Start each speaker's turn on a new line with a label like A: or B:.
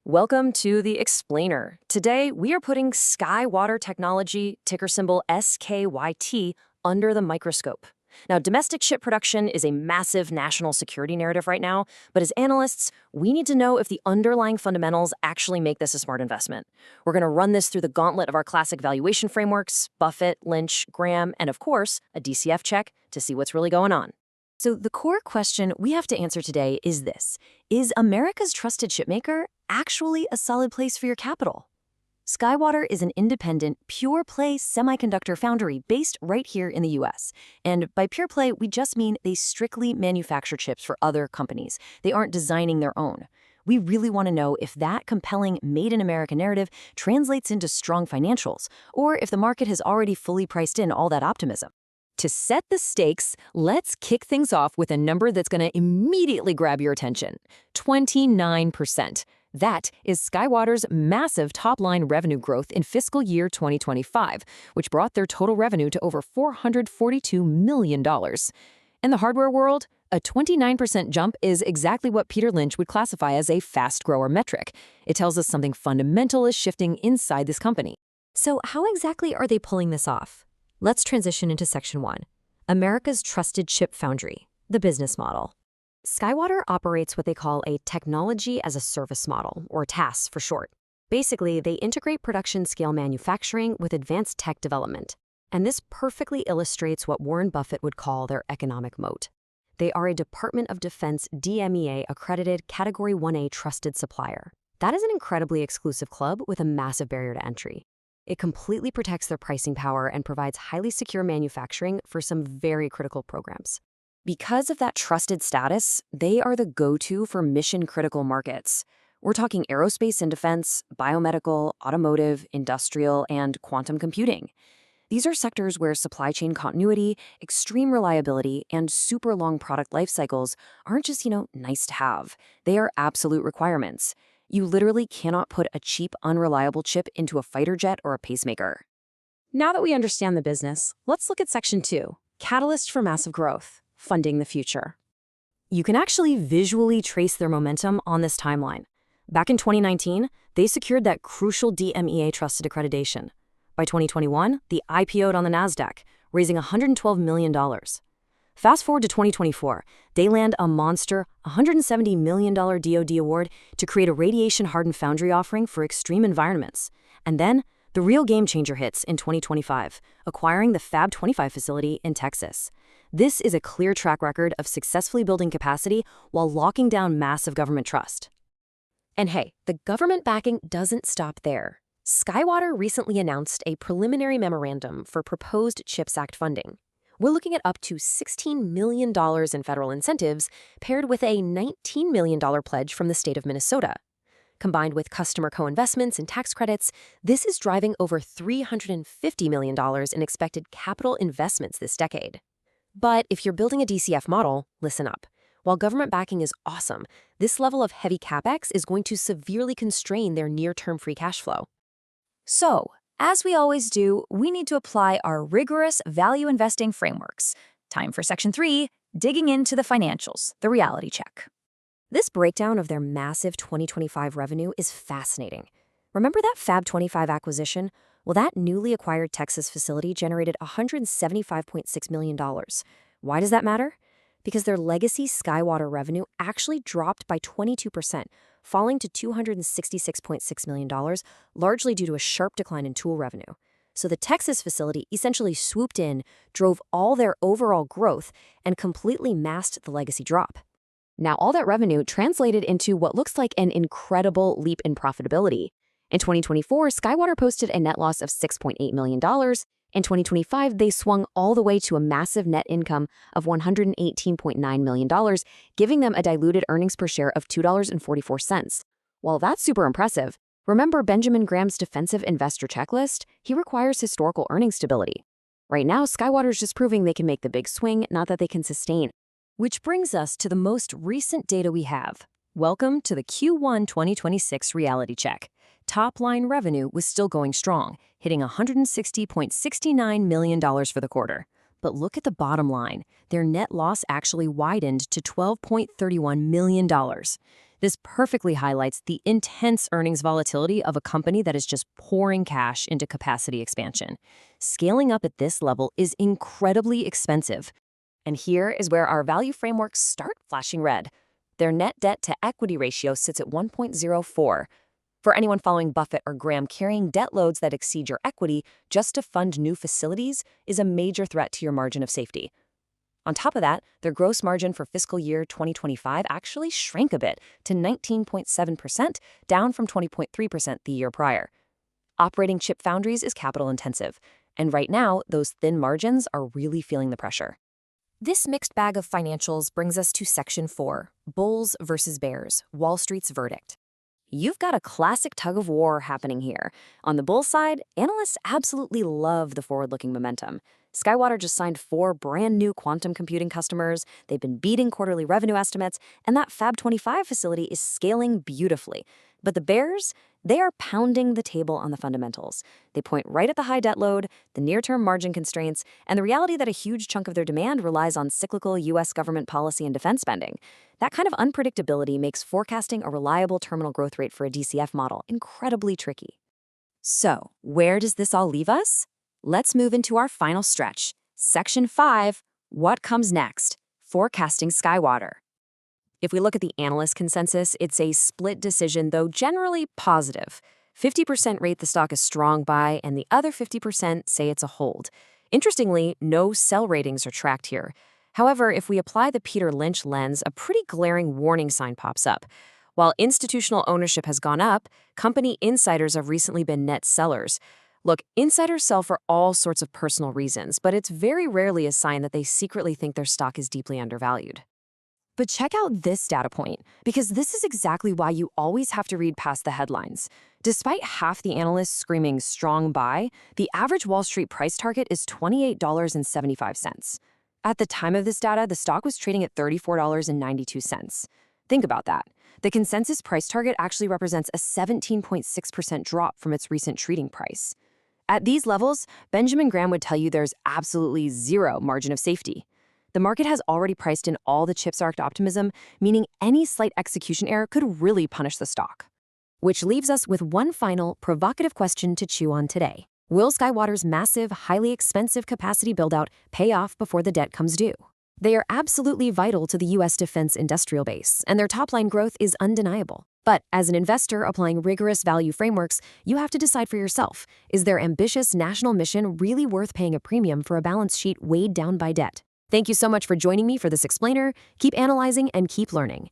A: Welcome to the Explainer. Today, we are putting SkyWater Technology, ticker symbol SKYT, under the microscope. Now, domestic chip production is a massive national security narrative right now, but as analysts, we need to know if the underlying fundamentals actually make this a smart investment. We're going to run this through the gauntlet of our classic valuation frameworks, Buffett, Lynch, Graham, and of course, a DCF check to see what's really going on. So the core question we have to answer today is this: is America's trusted chipmaker actually a solid place for your capital? SkyWater is an independent, pure-play semiconductor foundry based right here in the US. And by pure play, we just mean they strictly manufacture chips for other companies. They aren't designing their own. We really want to know if that compelling Made in America narrative translates into strong financials, or if the market has already fully priced in all that optimism. To set the stakes, let's kick things off with a number that's going to immediately grab your attention: 29%. That is SkyWater's massive top-line revenue growth in fiscal year 2025, which brought their total revenue to over $442 million. In the hardware world, a 29% jump is exactly what Peter Lynch would classify as a fast grower metric. It tells us something fundamental is shifting inside this company. So how exactly are they pulling this off? Let's transition into Section 1, America's Trusted Chip Foundry, the business model. SkyWater operates what they call a technology as a service model, or TaaS for short. Basically, they integrate production-scale manufacturing with advanced tech development. And this perfectly illustrates what Warren Buffett would call their economic moat. They are a Department of Defense DMEA-accredited Category 1A trusted supplier. That is an incredibly exclusive club with a massive barrier to entry. It completely protects their pricing power and provides highly secure manufacturing for some very critical programs. Because of that trusted status, they are the go-to for mission-critical markets. We're talking aerospace and defense, biomedical, automotive, industrial, and quantum computing. These are sectors where supply chain continuity, extreme reliability, and super long product life cycles aren't just, nice to have. They are absolute requirements. You literally cannot put a cheap, unreliable chip into a fighter jet or a pacemaker. Now that we understand the business, let's look at Section 2, Catalyst for Massive Growth, Funding the Future. You can actually visually trace their momentum on this timeline. Back in 2019, they secured that crucial DMEA trusted accreditation. By 2021, they IPO'd on the NASDAQ, raising $112 million. Fast forward to 2024, they land a monster $170 million DoD award to create a radiation-hardened foundry offering for extreme environments. And then, the real game changer hits in 2025, acquiring the Fab 25 facility in Texas. This is a clear track record of successfully building capacity while locking down massive government trust. And hey, the government backing doesn't stop there. SkyWater recently announced a preliminary memorandum for proposed CHIPS Act funding. We're looking at up to $16 million in federal incentives, paired with a $19 million pledge from the state of Minnesota. Combined with customer co-investments and tax credits, this is driving over $350 million in expected capital investments this decade. But if you're building a DCF model, listen up. While government backing is awesome, this level of heavy CapEx is going to severely constrain their near-term free cash flow. So, as we always do, we need to apply our rigorous value investing frameworks. Time for Section 3, digging into the financials, the reality check. This breakdown of their massive 2025 revenue is fascinating. Remember that Fab 25 acquisition? Well, that newly acquired Texas facility generated $175.6 million. Why does that matter? Because their legacy SkyWater revenue actually dropped by 22%, falling to $266.6 million, largely due to a sharp decline in tool revenue. So the Texas facility essentially swooped in, drove all their overall growth, and completely masked the legacy drop. Now, all that revenue translated into what looks like an incredible leap in profitability. In 2024, SkyWater posted a net loss of $6.8 million. In 2025, they swung all the way to a massive net income of $118.9 million, giving them a diluted earnings per share of $2.44. While that's super impressive, remember Benjamin Graham's defensive investor checklist? He requires historical earnings stability. Right now, SkyWater's just proving they can make the big swing, not that they can sustain. Which brings us to the most recent data we have. Welcome to the Q1 2026 reality check. Top-line revenue was still going strong, hitting $160.69 million for the quarter. But look at the bottom line. Their net loss actually widened to $12.31 million. This perfectly highlights the intense earnings volatility of a company that is just pouring cash into capacity expansion. Scaling up at this level is incredibly expensive. And here is where our value frameworks start flashing red. Their net debt to equity ratio sits at 1.04. For anyone following Buffett or Graham, carrying debt loads that exceed your equity just to fund new facilities is a major threat to your margin of safety. On top of that, their gross margin for fiscal year 2025 actually shrank a bit to 19.7%, down from 20.3% the year prior. Operating chip foundries is capital intensive, and right now, those thin margins are really feeling the pressure. This mixed bag of financials brings us to Section 4, Bulls versus Bears, Wall Street's verdict. You've got a classic tug-of-war happening here. On the bull side, analysts absolutely love the forward-looking momentum. SkyWater just signed 4 brand-new quantum computing customers, they've been beating quarterly revenue estimates, and that Fab 25 facility is scaling beautifully. But the bears, they are pounding the table on the fundamentals. They point right at the high debt load, the near-term margin constraints, and the reality that a huge chunk of their demand relies on cyclical U.S. government policy and defense spending. That kind of unpredictability makes forecasting a reliable terminal growth rate for a DCF model incredibly tricky. So, where does this all leave us? Let's move into our final stretch. Section 5, what comes next? Forecasting SkyWater. If we look at the analyst consensus, it's a split decision, though generally positive. 50% rate the stock a strong buy, and the other 50% say it's a hold. Interestingly, no sell ratings are tracked here. However, if we apply the Peter Lynch lens, a pretty glaring warning sign pops up. While institutional ownership has gone up, company insiders have recently been net sellers. Look, insiders sell for all sorts of personal reasons, but it's very rarely a sign that they secretly think their stock is deeply undervalued. But check out this data point, because this is exactly why you always have to read past the headlines. Despite half the analysts screaming strong buy, the average Wall Street price target is $28.75. At the time of this data, the stock was trading at $34.92. Think about that. The consensus price target actually represents a 17.6% drop from its recent trading price. At these levels, Benjamin Graham would tell you there's absolutely zero margin of safety. The market has already priced in all the chips-arced optimism, meaning any slight execution error could really punish the stock. Which leaves us with one final, provocative question to chew on today. Will SkyWater's massive, highly expensive capacity build-out pay off before the debt comes due? They are absolutely vital to the U.S. defense industrial base, and their top-line growth is undeniable. But as an investor applying rigorous value frameworks, you have to decide for yourself, is their ambitious national mission really worth paying a premium for a balance sheet weighed down by debt? Thank you so much for joining me for this explainer. Keep analyzing and keep learning.